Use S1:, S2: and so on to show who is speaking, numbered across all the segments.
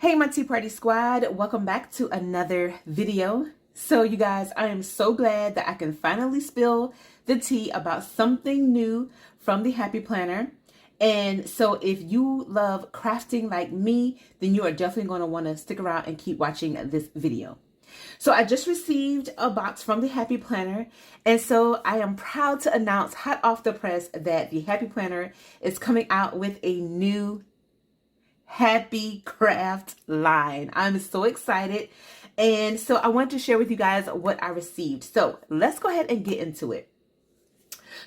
S1: Hey my Tea Party Squad, welcome back to another video. So you guys, I am so glad that I can finally spill the tea about something new from the Happy Planner. And so if you love crafting like me, then you are definitely going to want to stick around and keep watching this video. So I just received a box from the Happy Planner, and so I am proud to announce hot off the press that the Happy Planner is coming out with a new Happy Craft line. I'm so excited. And so I want to share with you guys what I received. So let's go ahead and get into it.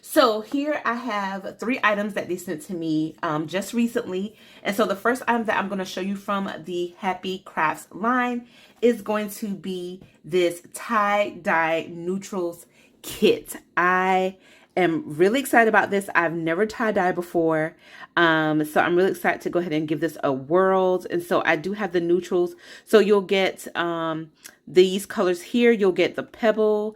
S1: So here I have 3 items that they sent to me just recently. And so the first item that I'm going to show you from the Happy Crafts line is going to be this tie-dye neutrals kit. I am really excited about this. I've never tie-dye before. So I'm really excited to go ahead and give this a whirl. And so I do have the neutrals. So you'll get these colors here. You'll get the pebble,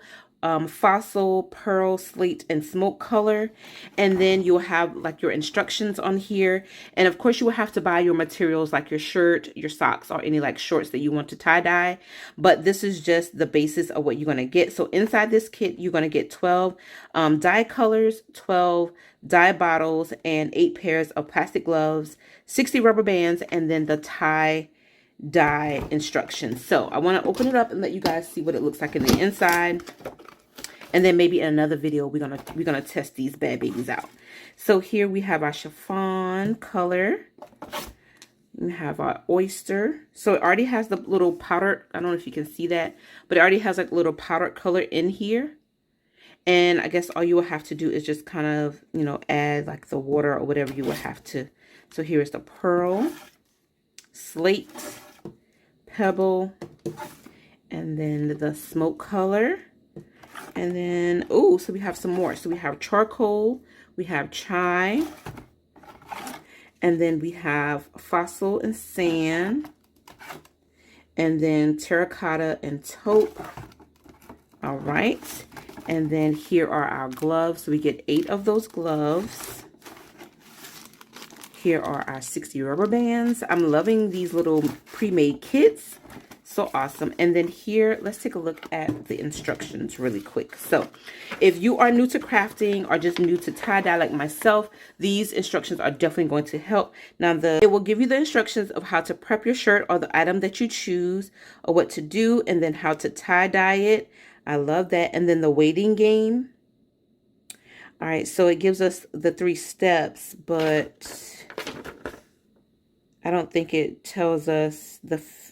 S1: fossil, pearl, slate, and smoke color. And then you'll have like your instructions on here. And of course you will have to buy your materials like your shirt, your socks, or any like shorts that you want to tie dye. But this is just the basis of what you're going to get. So inside this kit, you're going to get 12 dye colors, 12 dye bottles, and 8 pairs of plastic gloves, 60 rubber bands, and then the tie dye instructions. So I want to open it up and let you guys see what it looks like in the inside. And then maybe in another video, we're gonna test these bad babies out. So here we have our chiffon color. We have our oyster. So it already has the little powder. I don't know if you can see that, but it already has like a little powdered color in here. And I guess all you will have to do is just kind of, you know, add like the water or whatever you will have to. So here is the pearl, slate, pebble, and then the smoke color. And then, oh, so we have some more. So we have charcoal, we have chai, and then we have fossil and sand, and then terracotta and taupe. All right. And then here are our gloves. So we get 8 of those gloves. Here are our 60 rubber bands. I'm loving these little pre-made kits. So awesome. And then here, let's take a look at the instructions really quick. So if you are new to crafting or just new to tie-dye like myself, these instructions are definitely going to help. Now, it will give you the instructions of how to prep your shirt or the item that you choose, or what to do, and then how to tie-dye it. I love that. And then the waiting game. All right, so it gives us the 3 steps, but I don't think it tells us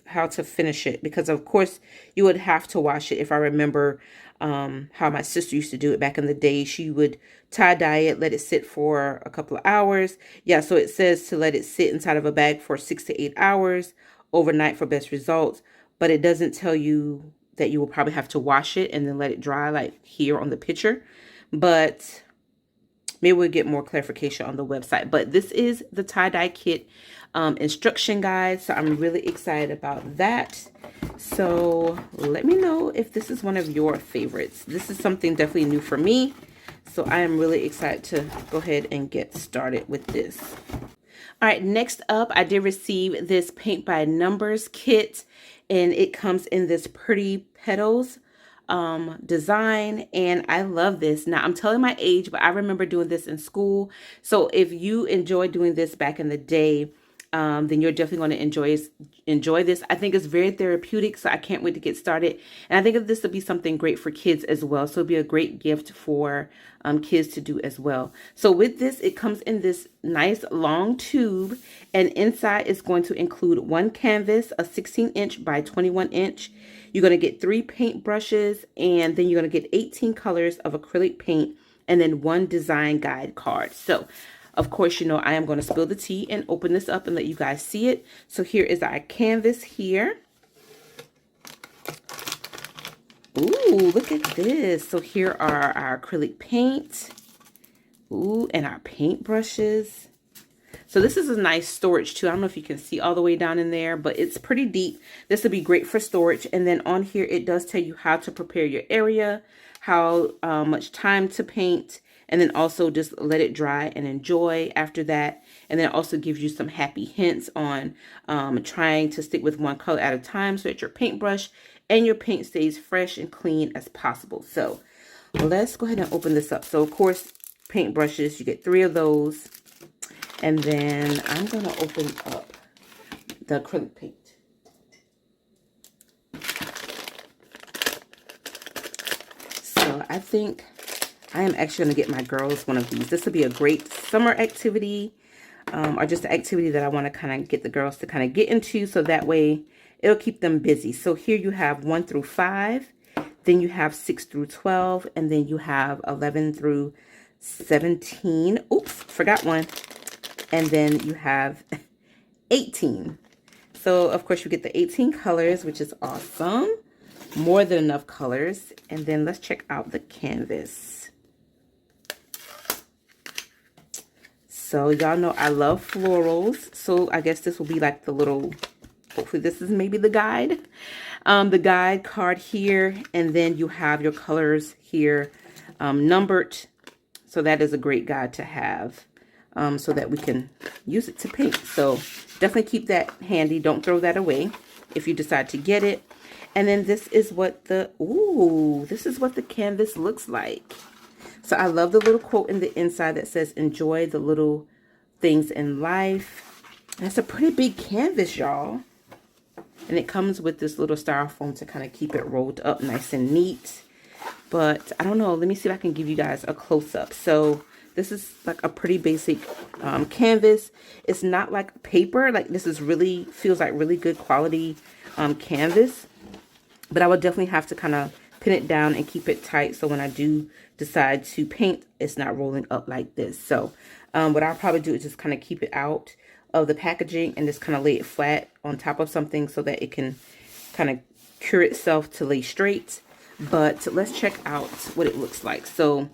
S1: how to finish it, because of course you would have to wash it. If I remember how my sister used to do it back in the day, she would tie-dye it, let it sit for a couple of hours. Yeah, so it says to let it sit inside of a bag for 6 to 8 hours overnight for best results, but it doesn't tell you that you will probably have to wash it and then let it dry like here on the picture. But maybe we'll get more clarification on the website. But this is the tie-dye kit instruction guide. So I'm really excited about that. So let me know if this is one of your favorites. This is something definitely new for me. So I am really excited to go ahead and get started with this. All right, next up, I did receive this Paint by Numbers kit. And it comes in this pretty petals design, and I love this. Now I'm telling my age, but I remember doing this in school. So if you enjoyed doing this back in the day, then you're definitely going to enjoy this. I think it's very therapeutic, so I can't wait to get started. And I think that this would be something great for kids as well. So it'd be a great gift for kids to do as well. So with this, it comes in this nice long tube, and inside is going to include 1 canvas, a 16-inch by 21-inch. You're going to get 3 paint brushes, and then you're going to get 18 colors of acrylic paint, and then 1 design guide card. So of course, you know, I am going to spill the tea and open this up and let you guys see it. So here is our canvas here. Ooh, look at this. So here are our acrylic paint. Ooh, and our paint brushes. So this is a nice storage too. I don't know if you can see all the way down in there, but it's pretty deep. This would be great for storage. And then on here, it does tell you how to prepare your area, how much time to paint, and then also just let it dry and enjoy after that. And then it also gives you some happy hints on trying to stick with one color at a time so that your paintbrush and your paint stays fresh and clean as possible. So let's go ahead and open this up. So of course, paintbrushes, you get 3 of those. And then I'm going to open up the acrylic paint. So I think I am actually going to get my girls one of these. This will be a great summer activity, or just an activity that I want to kind of get the girls to kind of get into, so that way it'll keep them busy. So here you have 1 through 5, then you have 6 through 12, and then you have 11 through 17. Oops, forgot one. And then you have 18. So of course you get the 18 colors, which is awesome. More than enough colors. And then let's check out the canvas. So y'all know I love florals. So I guess this will be like the little, hopefully this is maybe the guide. The guide card here. And then you have your colors here numbered. So that is a great guide to have. So that we can use it to paint. So definitely keep that handy. Don't throw that away if you decide to get it. And then this is what the, this is what the canvas looks like. So I love the little quote in the inside that says, enjoy the little things in life. That's a pretty big canvas, y'all. And it comes with this little styrofoam to kind of keep it rolled up nice and neat. But I don't know. Let me see if I can give you guys a close-up. So this is like a pretty basic canvas. It's not like paper. Like this is really, feels like really good quality canvas. But I would definitely have to kind of pin it down and keep it tight. So when I do decide to paint, it's not rolling up like this. So what I'll probably do is just kind of keep it out of the packaging and just kind of lay it flat on top of something so that it can kind of cure itself to lay straight. But let's check out what it looks like. So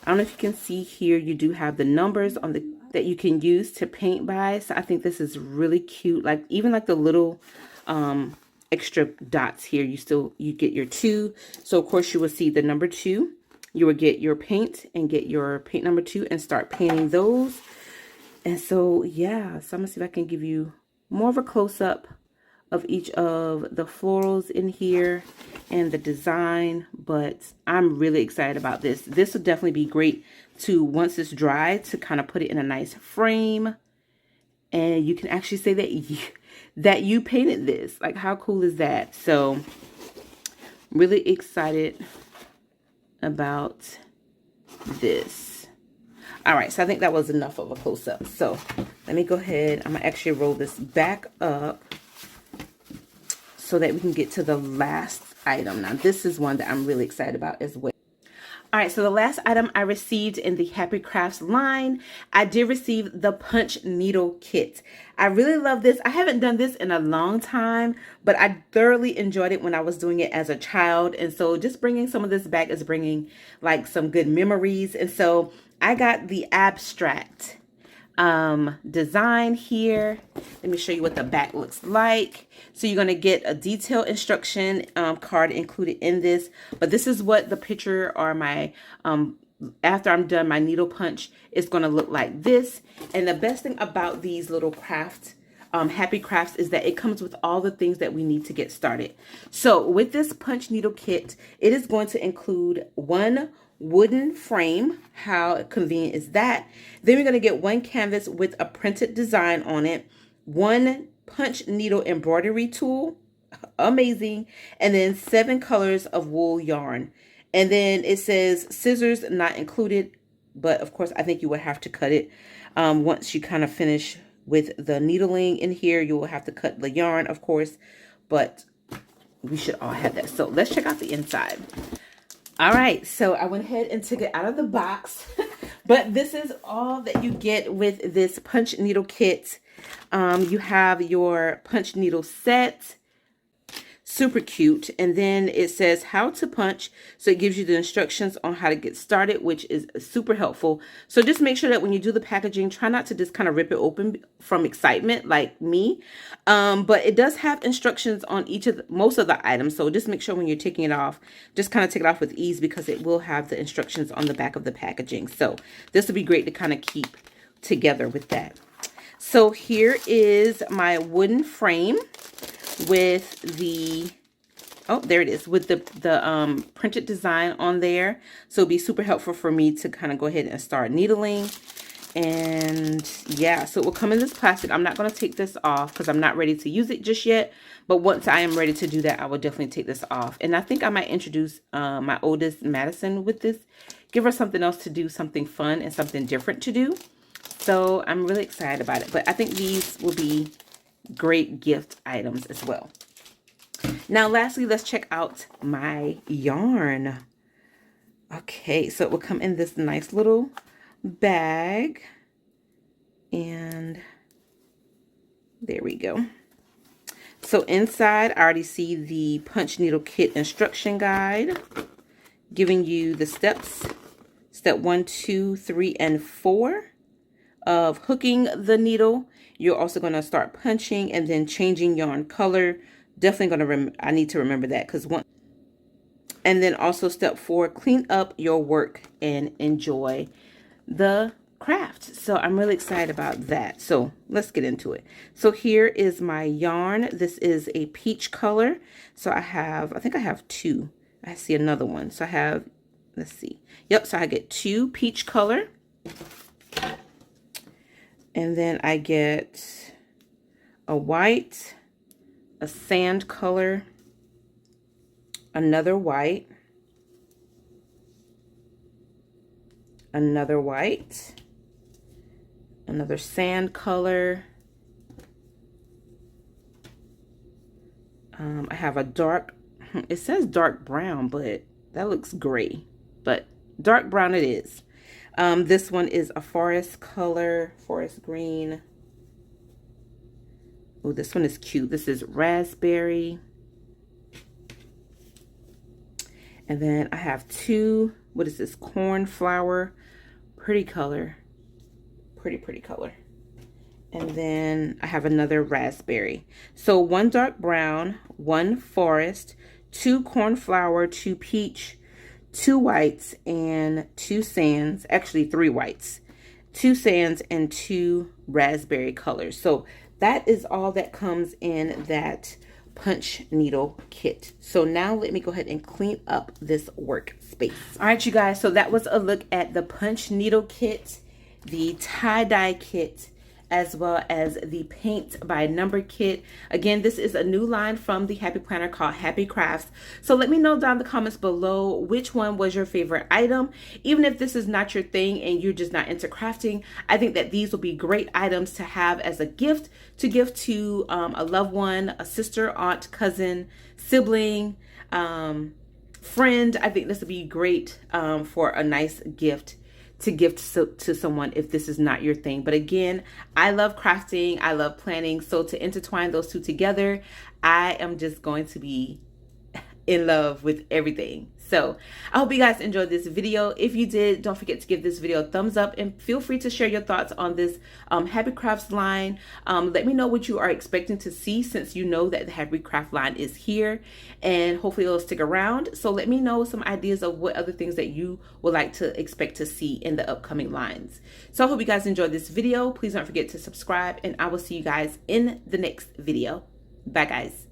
S1: I don't know if you can see here, you do have the numbers on the that you can use to paint by. So I think this is really cute. Like even like the little extra dots here, you get your 2. So of course you will see the number 2. You will get your paint and get your paint number 2 and start painting those. And so yeah, so I'm gonna see if I can give you more of a close-up of each of the florals in here and the design, but I'm really excited about this. This would definitely be great to, once it's dry, to kind of put it in a nice frame, and you can actually say that you painted this. Like, how cool is that? So really excited about this. All right, so I think that was enough of a close-up. So let me go ahead. I'm gonna actually roll this back up so that we can get to the last item. Now, this is one that I'm really excited about as well. All right, so the last item I received in the Happy Crafts line, I did receive the punch needle kit. I really love this. I haven't done this in a long time, but I thoroughly enjoyed it when I was doing it as a child. And so just bringing some of this back is bringing like some good memories. And so I got the abstract design here. Let me show you what the back looks like. So you're going to get a detailed instruction card included in this, but this is what the picture or my after I'm done my needle punch is going to look like this. And the best thing about these little Happy Crafts is that it comes with all the things that we need to get started. So with this punch needle kit, it is going to include one wooden frame. How convenient is that? Then we're going to get one canvas with a printed design on it, one punch needle embroidery tool, amazing, and then 7 colors of wool yarn. And then it says scissors not included, but of course I think you would have to cut it once you kind of finish with the needling in here. You will have to cut the yarn, of course, but we should all have that. So let's check out the inside. All right, so I went ahead and took it out of the box, but this is all that you get with this punch needle kit. You have your punch needle set. Super cute. And then it says how to punch. So it gives you the instructions on how to get started, which is super helpful. So just make sure that when you do the packaging, try not to just kind of rip it open from excitement like me. But it does have instructions on most of the items. So just make sure when you're taking it off, just kind of take it off with ease, because it will have the instructions on the back of the packaging. So this will be great to kind of keep together with that. So here is my wooden frame with the, oh, there it is, with the printed design on there. So it'll be super helpful for me to kind of go ahead and start needling. And yeah, so it will come in this plastic. I'm not going to take this off because I'm not ready to use it just yet. But once I am ready to do that, I will definitely take this off. And I think I might introduce my oldest, Madison, with this. Give her something else to do, something fun and something different to do. So I'm really excited about it. But I think these will be great gift items as well. Now, lastly, let's check out my yarn. Okay, so it will come in this nice little bag. And there we go. So inside, I already see the punch needle kit instruction guide, giving you the steps. Step 1, 2, 3, and 4 of hooking the needle. You're also going to start punching and then changing yarn color. Definitely going to I need to remember that, because and then also step 4, clean up your work and enjoy the craft. So I'm really excited about that. So let's get into it. So here is my yarn. This is a peach color. So I think I have 2. I see another one. So I have, let's see. Yep. So I get 2 peach color. And then I get a white, a sand color, another white, another white, another sand color. I have a dark, it says dark brown, but that looks gray, but dark brown it is. This one is a forest color, forest green. Oh, this one is cute. This is raspberry. And then I have 2, what is this? Cornflower. Pretty color. Pretty color. And then I have another raspberry. So 1 dark brown, 1 forest, 2 cornflower, 2 peach, 2 whites, and 2 sands. Actually 3 whites, 2 sands, and 2 raspberry colors. So that is all that comes in that punch needle kit. So now let me go ahead and clean up this workspace. All right, you guys, so that was a look at the punch needle kit, the tie-dye kit, as well as the paint by number kit. Again, this is a new line from the Happy Planner called Happy Crafts. So let me know down in the comments below which one was your favorite item. Even if this is not your thing and you're just not into crafting, I think that these will be great items to have as a gift, to give to a loved one, a sister, aunt, cousin, sibling, friend. I think this would be great for a nice gift to gift to someone if this is not your thing. But again, I love crafting, I love planning, so to intertwine those two together, I am just going to be in love with everything. So I hope you guys enjoyed this video. If you did, don't forget to give this video a thumbs up, and feel free to share your thoughts on this Happy Crafts line. Let me know what you are expecting to see, since you know that the Happy Craft line is here, and hopefully it'll stick around. So let me know some ideas of what other things that you would like to expect to see in the upcoming lines. So I hope you guys enjoyed this video. Please don't forget to subscribe, and I will see you guys in the next video. Bye guys.